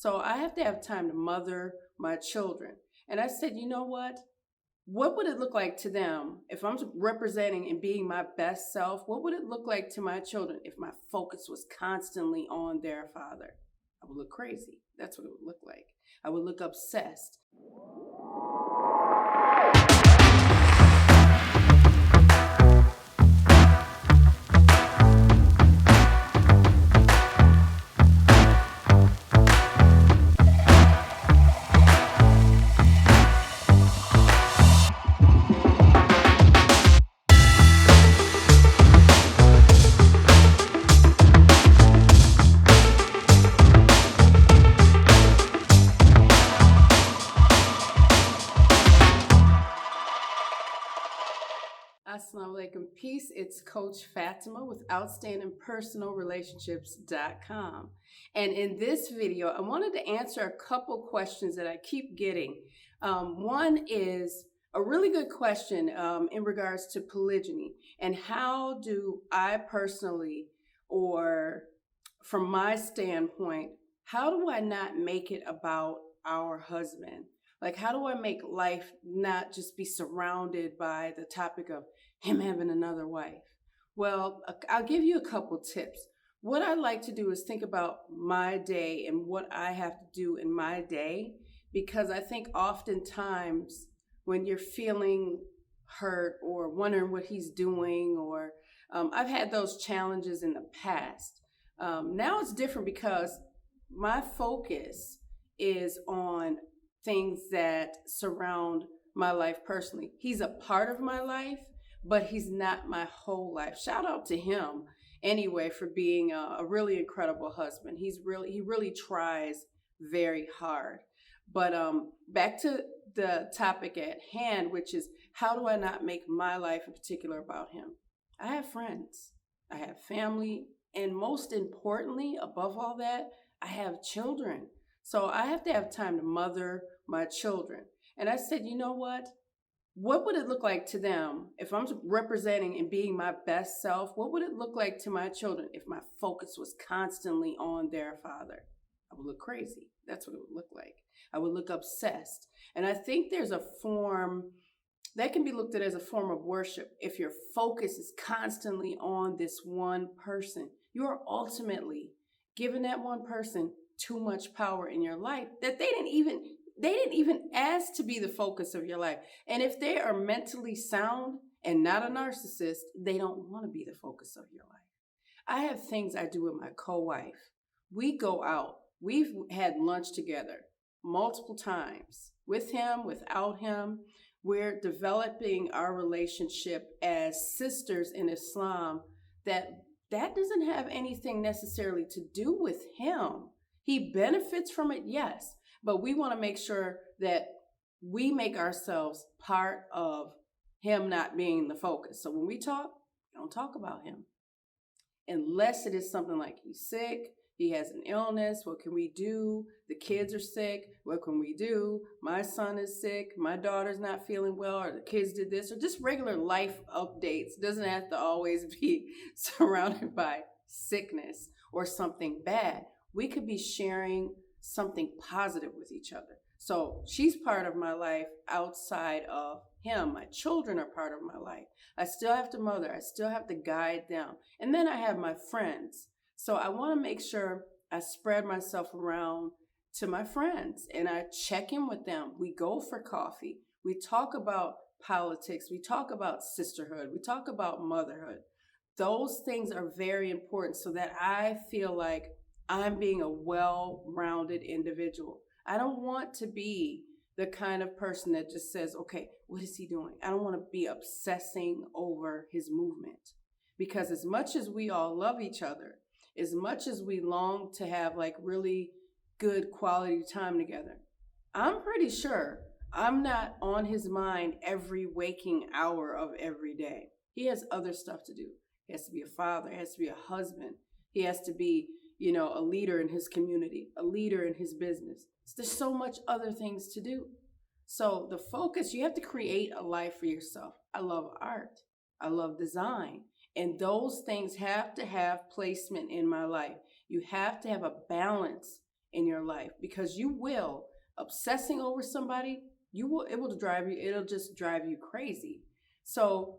So I have to have time to mother my children. And I said, you know what? What would it look like to them if I'm representing and being my best self? What would it look like to my children if my focus was constantly on their father? I would look crazy. That's what it would look like. I would look obsessed. Assalamu alaikum. Peace. It's Coach Fatima with OutstandingPersonalRelationships.com. And in this video, I wanted to answer a couple questions that I keep getting. One is a really good question in regards to polygyny and how do I personally, or from my standpoint, how do I not make it about our husband? Like, how do I make life not just be surrounded by the topic of him having another wife? Well, I'll give you a couple tips. What I like to do is think about my day and what I have to do in my day, because I think oftentimes when you're feeling hurt or wondering what he's doing, or I've had those challenges in the past. Now it's different because my focus is on things that surround my life personally. He's a part of my life, but he's not my whole life. Shout out to him anyway for being a really incredible husband. He really tries very hard. But back to the topic at hand, which is how do I not make my life in particular about him? I have friends, I have family, and most importantly, above all that, I have children. So I have to have time to mother my children. And I said, you know what? What would it look like to them if I'm representing and being my best self? What would it look like to my children if my focus was constantly on their father? I would look crazy. That's what it would look like. I would look obsessed. And I think there's a form that can be looked at as a form of worship. If your focus is constantly on this one person, you are ultimately giving that one person too much power in your life that they didn't even ask to be the focus of your life. And if they are mentally sound and not a narcissist, they don't want to be the focus of your life. I have things I do with my co-wife. We go out. We've had lunch together multiple times, with him, without him. We're developing our relationship as sisters in Islam. That doesn't have anything necessarily to do with him. He benefits from it, yes, but we want to make sure that we make ourselves part of him not being the focus. So when we talk, don't talk about him. Unless it is something like he's sick, he has an illness, what can we do? The kids are sick, what can we do? My son is sick, my daughter's not feeling well, or the kids did this, or just regular life updates. Doesn't have to always be surrounded by sickness or something bad. We could be sharing something positive with each other. So she's part of my life outside of him. My children are part of my life. I still have to mother. I still have to guide them. And then I have my friends. So I want to make sure I spread myself around to my friends and I check in with them. We go for coffee. We talk about politics. We talk about sisterhood. We talk about motherhood. Those things are very important so that I feel like I'm being a well-rounded individual. I don't want to be the kind of person that just says, okay, what is he doing? I don't want to be obsessing over his movement. Because as much as we all love each other, as much as we long to have like really good quality time together, I'm pretty sure I'm not on his mind every waking hour of every day. He has other stuff to do. He has to be a father. He has to be a husband. He has to be, a leader in his community, a leader in his business. There's so much other things to do. So the focus, you have to create a life for yourself. I love art. I love design. And those things have to have placement in my life. You have to have a balance in your life, because you will, obsessing over somebody, it'll just drive you crazy. So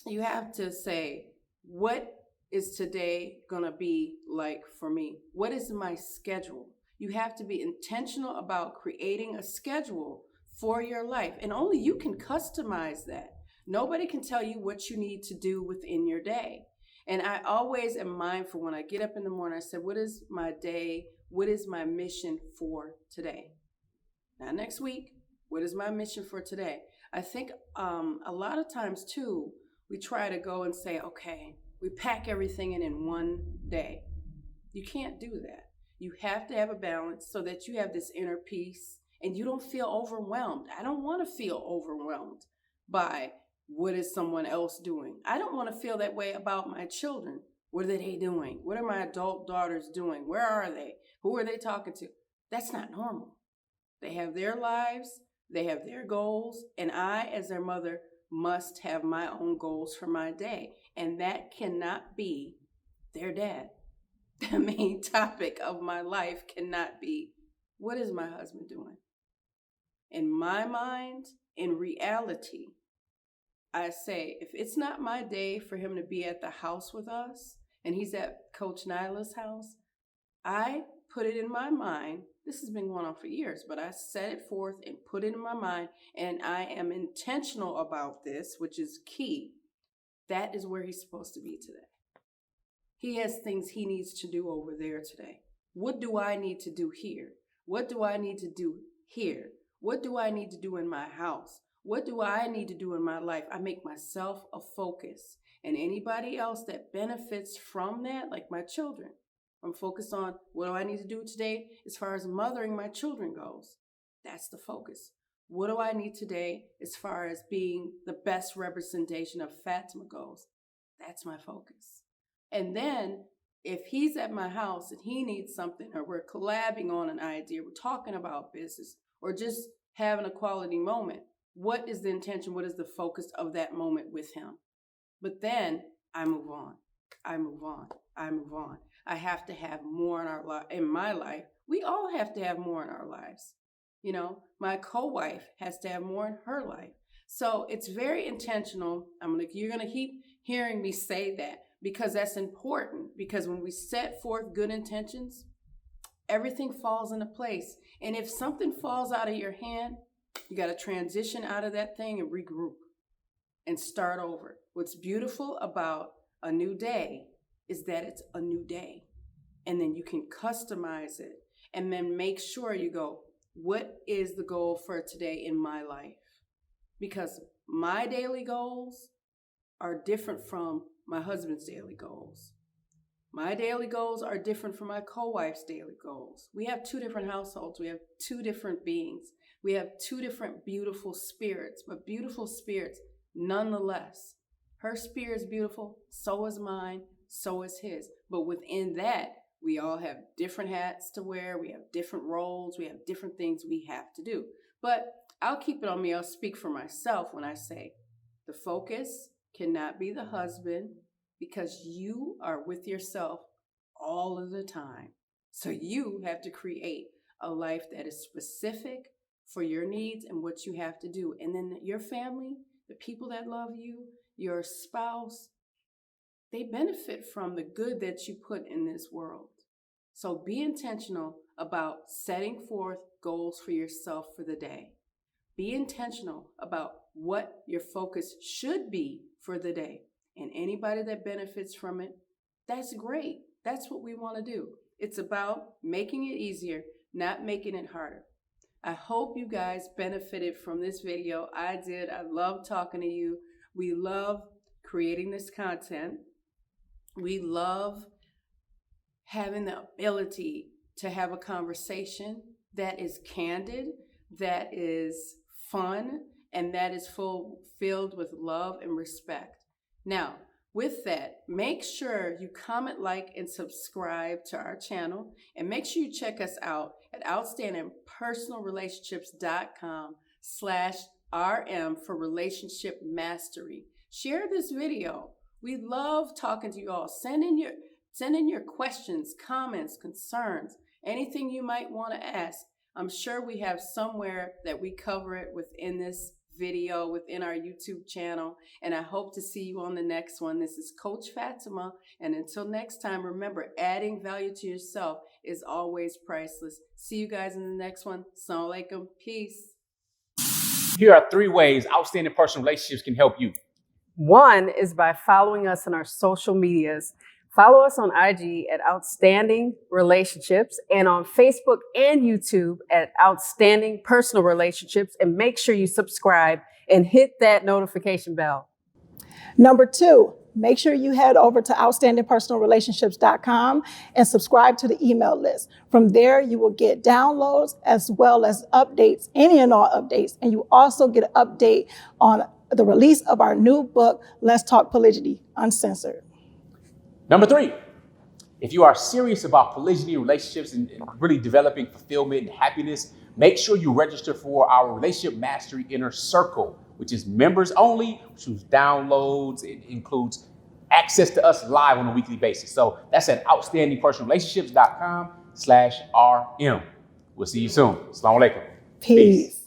you have to say, what is today gonna be like for me? What is my schedule? You have to be intentional about creating a schedule for your life, and only you can customize that. Nobody can tell you what you need to do within your day. And I always am mindful when I get up in the morning, I said, what is my day? What is my mission for today? Not next week. What is my mission for today? I think a lot of times too, we try to go and say, okay, we pack everything in one day. You can't do that. You have to have a balance so that you have this inner peace and you don't feel overwhelmed. I don't want to feel overwhelmed by what is someone else doing. I don't want to feel that way about my children. What are they doing? What are my adult daughters doing? Where are they? Who are they talking to? That's not normal. They have their lives, they have their goals, and I, as their mother, must have my own goals for my day. And that cannot be their dad. The main topic of my life cannot be, what is my husband doing? In my mind, in reality, I say, if it's not my day for him to be at the house with us, and he's at Coach Nyla's house, I put it in my mind. This has been going on for years, but I set it forth and put it in my mind, and I am intentional about this, which is key. That is where he's supposed to be today. He has things he needs to do over there today. What do I need to do here? What do I need to do here? What do I need to do in my house? What do I need to do in my life? I make myself a focus. And anybody else that benefits from that, like my children, I'm focused on what do I need to do today as far as mothering my children goes. That's the focus. What do I need today as far as being the best representation of Fatima goes? That's my focus. And then if he's at my house and he needs something, or we're collabing on an idea, we're talking about business, or just having a quality moment, what is the intention? What is the focus of that moment with him? But then I move on. I move on. I move on. I have to have more in my life. We all have to have more in our lives. You know, my co-wife has to have more in her life. So it's very intentional. You're going to keep hearing me say that, because that's important. Because when we set forth good intentions, everything falls into place. And if something falls out of your hand, you got to transition out of that thing and regroup and start over. What's beautiful about a new day is that it's a new day. And then you can customize it and then make sure you go, what is the goal for today in my life? Because my daily goals are different from my husband's daily goals. My daily goals are different from my co-wife's daily goals. We have two different households. We have two different beings. We have two different beautiful spirits, but beautiful spirits nonetheless. Her spirit is beautiful, so is mine, so is his. But within that, we all have different hats to wear. We have different roles. We have different things we have to do. But I'll keep it on me. I'll speak for myself when I say the focus cannot be the husband, because you are with yourself all of the time. So you have to create a life that is specific for your needs and what you have to do. And then your family, the people that love you, your spouse, they benefit from the good that you put in this world. So be intentional about setting forth goals for yourself for the day. Be intentional about what your focus should be for the day. And anybody that benefits from it, that's great. That's what we want to do. It's about making it easier, not making it harder. I hope you guys benefited from this video. I did. I love talking to you. We love creating this content. We love having the ability to have a conversation that is candid, that is fun, and that is filled with love and respect. Now, with that, make sure you comment, like, and subscribe to our channel. And make sure you check us out at outstandingpersonalrelationships.com/RM for relationship mastery. Share this video. We love talking to you all. Send in your questions, comments, concerns, anything you might want to ask. I'm sure we have somewhere that we cover it within this video, within our YouTube channel, and I hope to see you on the next one. This is Coach Fatima, and until next time, remember, adding value to yourself is always priceless. See you guys in the next one. Assalamu alaikum. Peace. Here are 3 ways outstanding personal relationships can help you. One is by following us on our social medias. Follow us on IG at Outstanding Relationships and on Facebook and YouTube at Outstanding Personal Relationships. And make sure you subscribe and hit that notification bell. Number 2, make sure you head over to outstandingpersonalrelationships.com and subscribe to the email list. From there, you will get downloads as well as updates, any and all updates. And you also get an update on the release of our new book, Let's Talk Polygyny, Uncensored. Number 3, if you are serious about polygyny relationships and really developing fulfillment and happiness, make sure you register for our Relationship Mastery Inner Circle, which is members only, which includes downloads, it includes access to us live on a weekly basis. So that's at outstandingpersonalrelationships.com/RM. We'll see you soon. Assalamu alaikum. Peace.